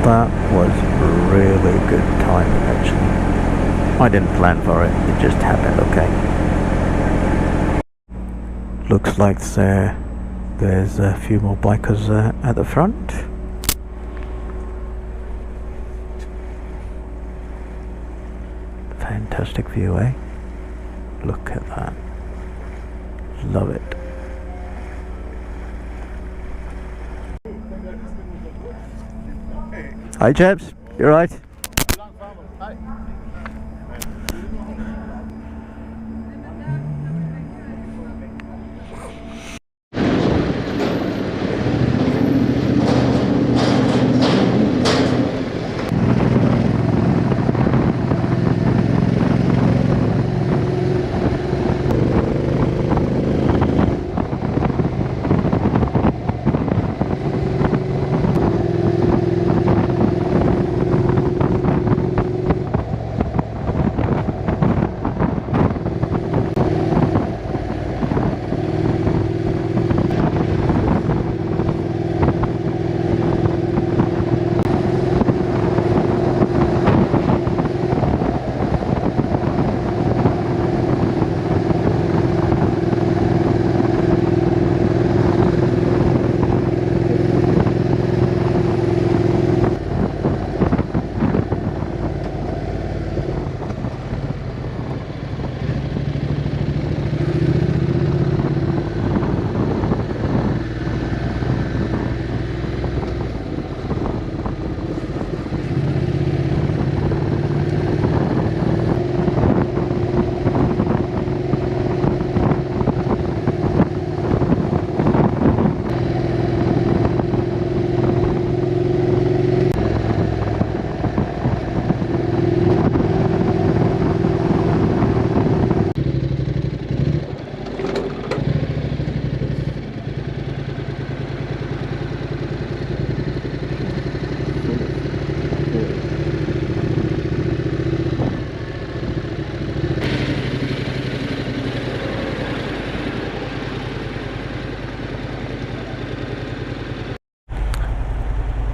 That was really good timing actually. I didn't plan for it, it just happened, okay. Looks like there's a few more bikers at the front. Fantastic view, eh? Look at that. Love it. Hi chaps, you alright?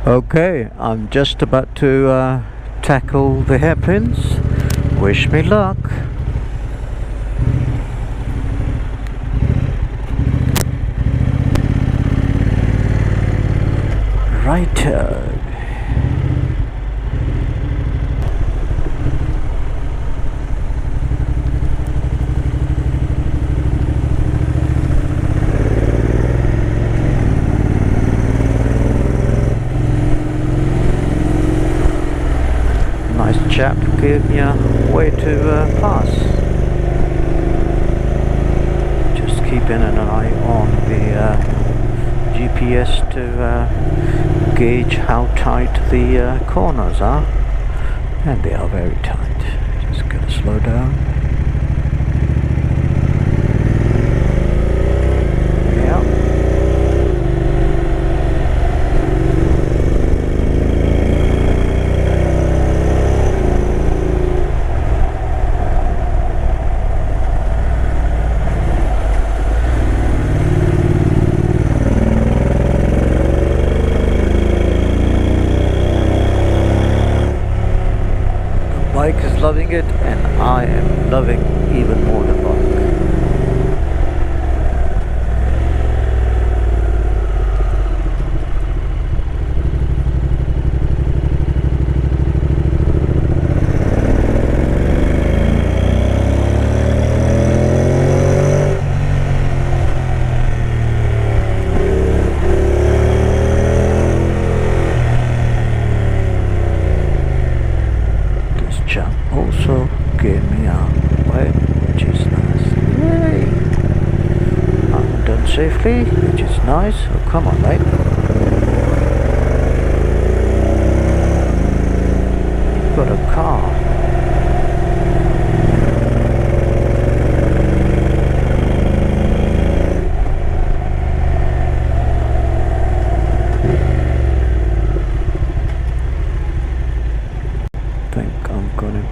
Okay, I'm just about to tackle the hairpins. Wish me luck. Righto. Nice chap gave me a way to pass. Just keeping an eye on the GPS to gauge how tight the corners are, and they are very tight. Just gonna slow down. Bike is loving it, and I am loving even more the bike. Also gave me a way, which is nice. Yay! I'm done safely, which is nice. Oh, come on, mate. You've got a car.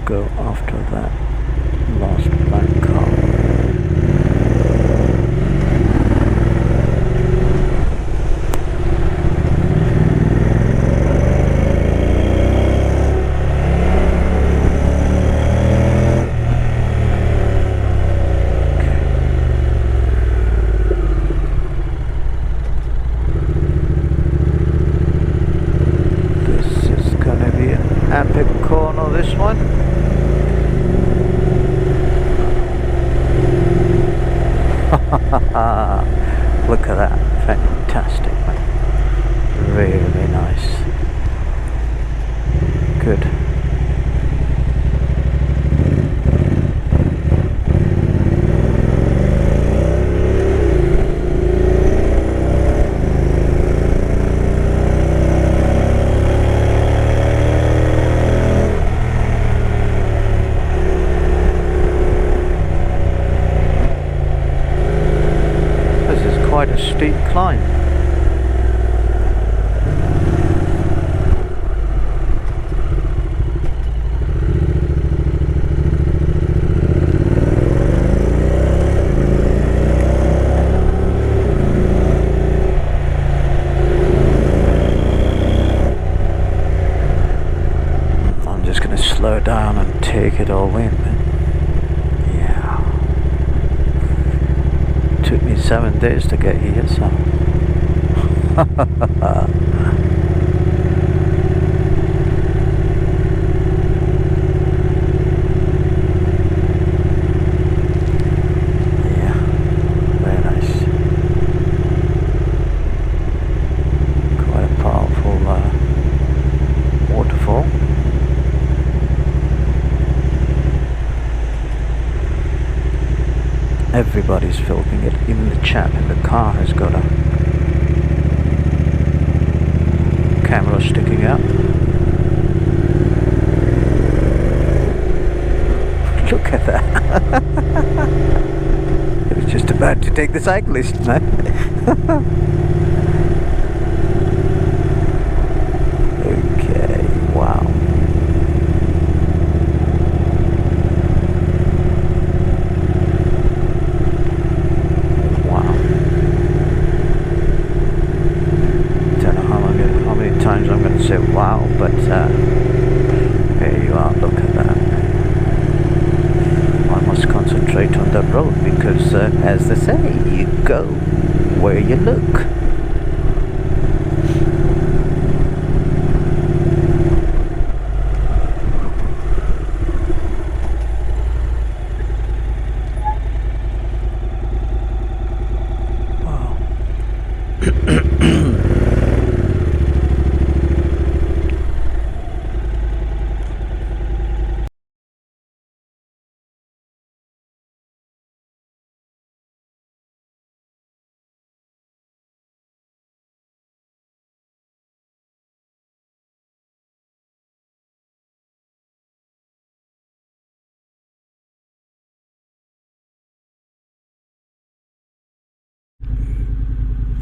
Go after that last black car. Really nice. Good. Quite a steep climb. I'm just going to slow down and take it all in. Took me 7 days to get here, so yeah, very nice. Quite a powerful waterfall. Everybody's filming it, even the chap in the car has got a camera sticking out. Look at that. It was just about to take the cyclist, man. Okay, wow. Times I'm going to say wow, but here you are, look at that. I must concentrate on the road because as they say, you go where you look.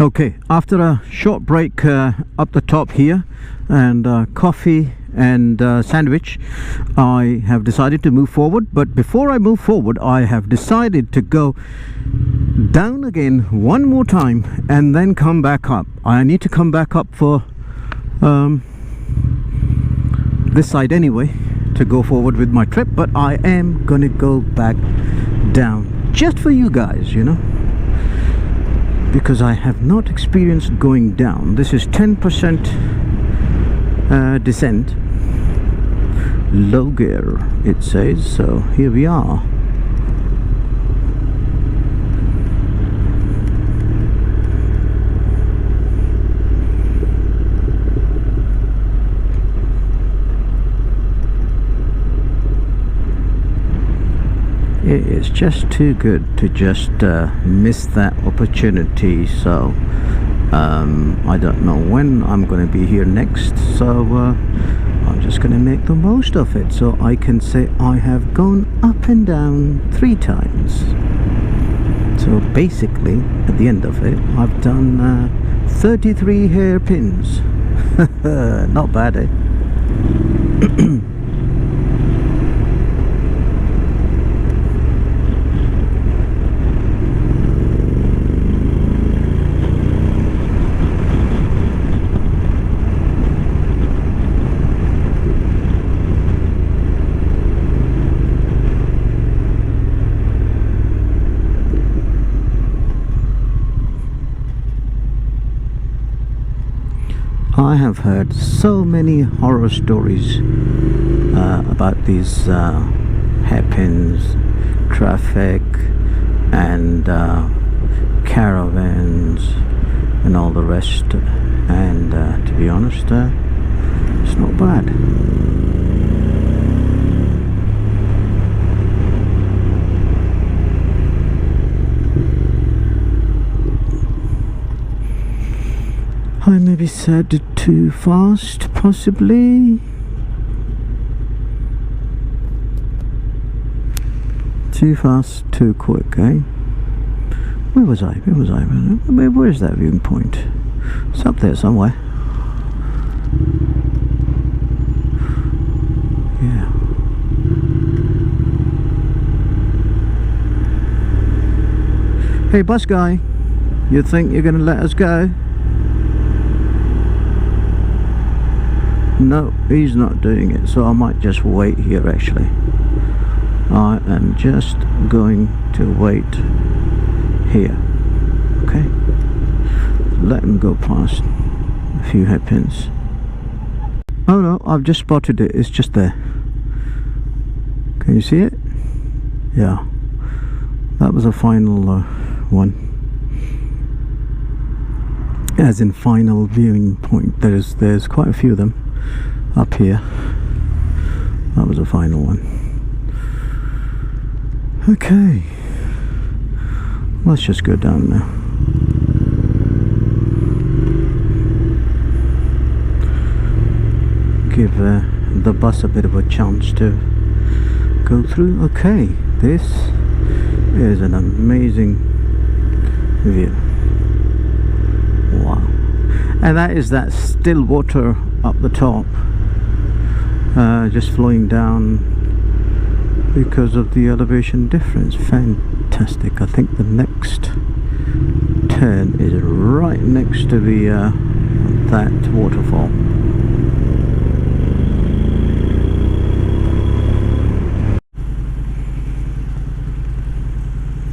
Okay, after a short break up the top here and coffee and sandwich, I have decided to move forward. But before I move forward, I have decided to go down again one more time and then come back up. I need to come back up for this side anyway to go forward with my trip, but I am gonna go back down just for you guys, you know, because I have not experienced going down. This is 10% descent, low gear it says, so here we are. It is just too good to just miss that opportunity, so I don't know when I'm going to be here next, so I'm just going to make the most of it, so I can say I have gone up and down 3 times. So basically at the end of it I've done 33 hairpins. Not bad, eh? I have heard so many horror stories about these hairpins, traffic and caravans and all the rest, and to be honest, it's not bad. I maybe said it too fast, possibly. Too fast, too quick, eh? Where was I? Where's that viewing point? It's up there somewhere. Yeah. Hey, bus guy, you think you're gonna let us go? No, he's not doing it, so I might just wait here actually. I am just going to wait here. Okay, let him go past a few hairpins. Oh no, I've just spotted it, it's just there. Can you see it? Yeah, that was a final one, as in final viewing point. There's quite a few of them up here. That was a final one. Okay, let's just go down now. Give the bus a bit of a chance to go through. Okay, this is an amazing view. Wow. And that is that still water up the top, just flowing down because of the elevation difference. Fantastic. I think the next turn is right next to the that waterfall.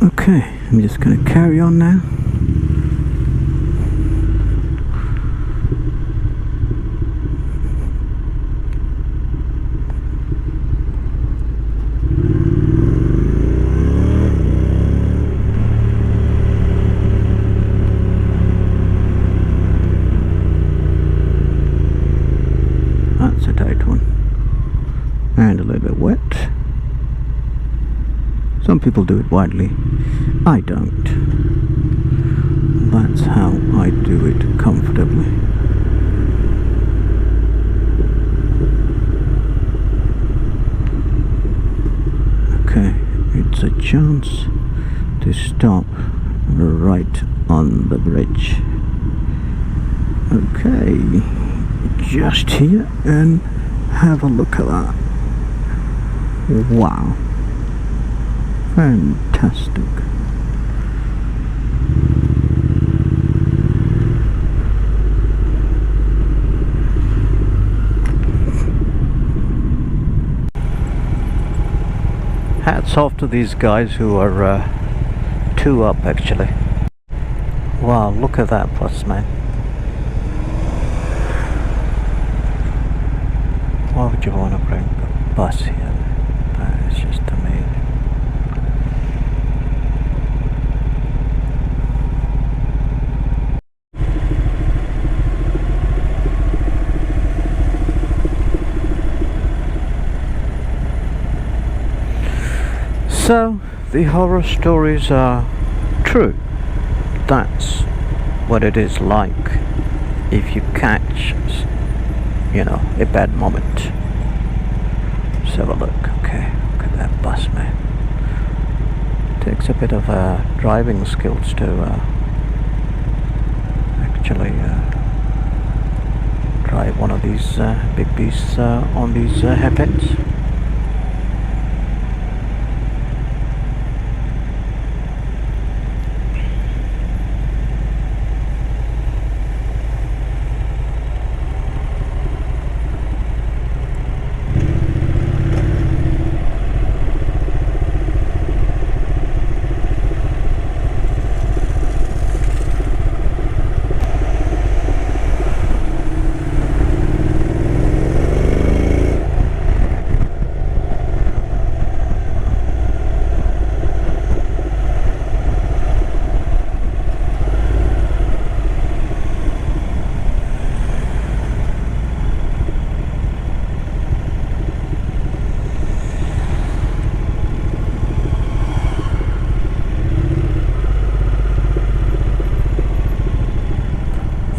Okay, I'm just going to carry on now. That's a tight one and a little bit wet. Some people do it widely, I don't. That's how I do it comfortably. Okay, it's a chance to stop right on the bridge. Okay, just here and have a look at that. Wow. Fantastic. Hats off to these guys who are two up actually. Wow, look at that bus, man. Why would you want to bring a bus here? That is just amazing. So, the horror stories are true. That's what it is like if you catch, you know, a bad moment. Let's have a look. Okay, look at that bus, man. Takes a bit of driving skills to actually drive one of these big beasts on these hairpins.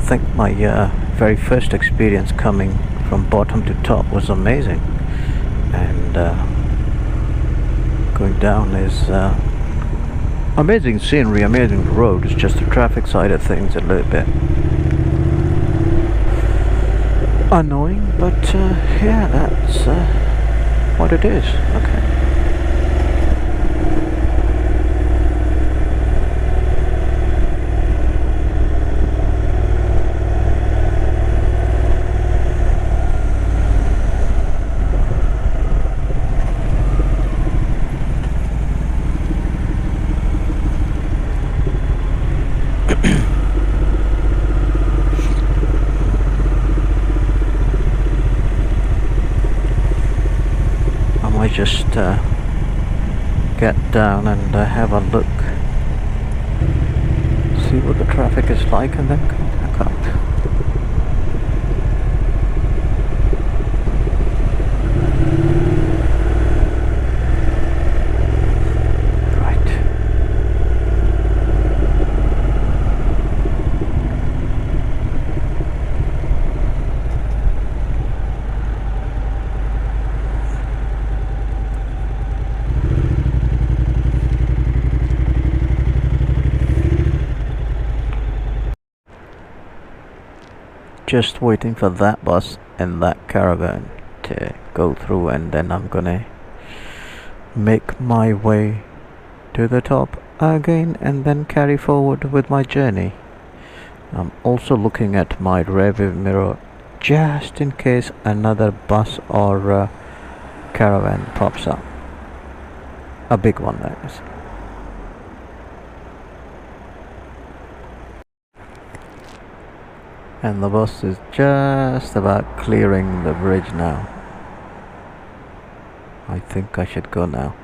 think my very first experience coming from bottom to top was amazing, and going down is amazing scenery, amazing road. It's just the traffic side of things a little bit annoying, but yeah, that's what it is. Okay. Just get down and have a look, see what the traffic is like, and then come back up. Just waiting for that bus and that caravan to go through, and then I'm gonna make my way to the top again and then carry forward with my journey. I'm also looking at my rearview mirror just in case another bus or caravan pops up. A big one, that is. And the bus is just about clearing the bridge now. I think I should go now.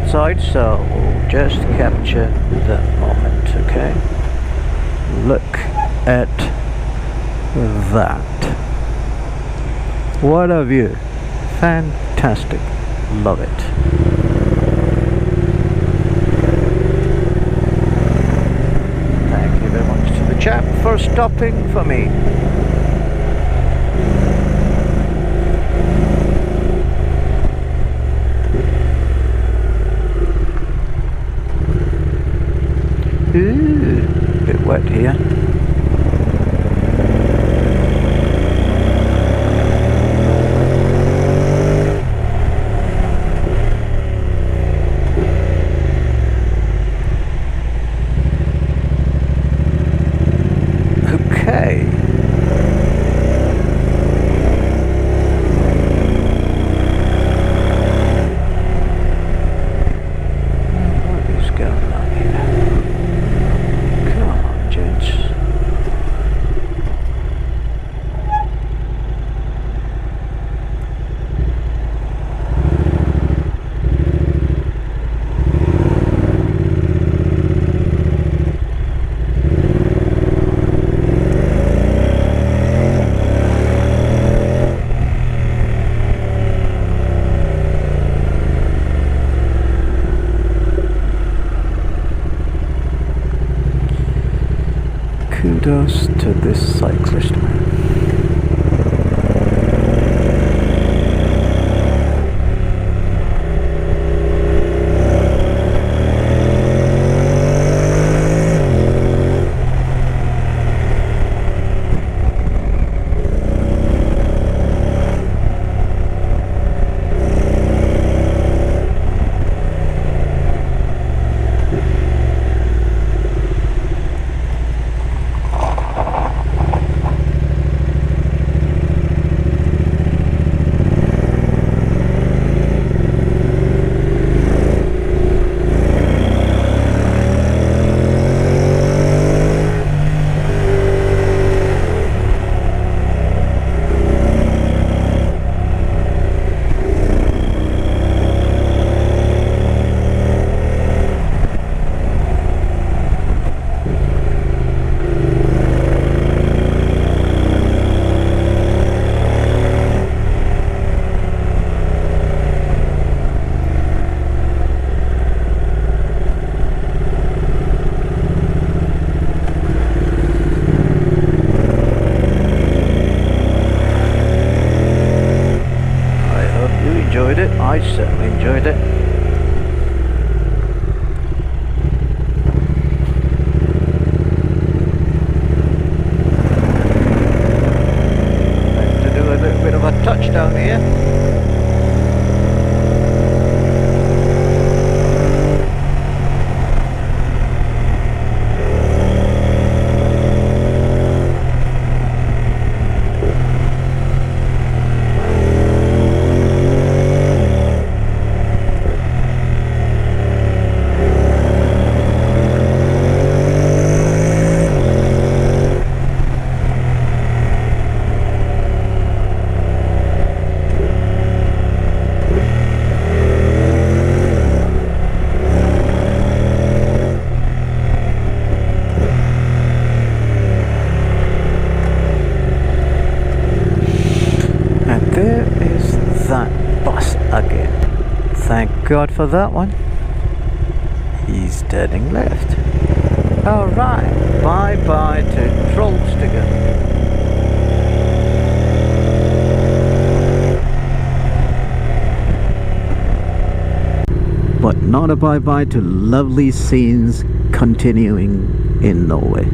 Sides, so we'll just capture the moment. Okay, look at that. What a view. Fantastic. Love it. Thank you very much to the chap for stopping for me. Ooh, a bit wet here. Okay. What is going on here? Kudos to this cyclist, man. once again. Thank God for that one. He's turning left. Alright, bye bye to Trollstigen. But not a bye-bye to lovely scenes continuing in Norway.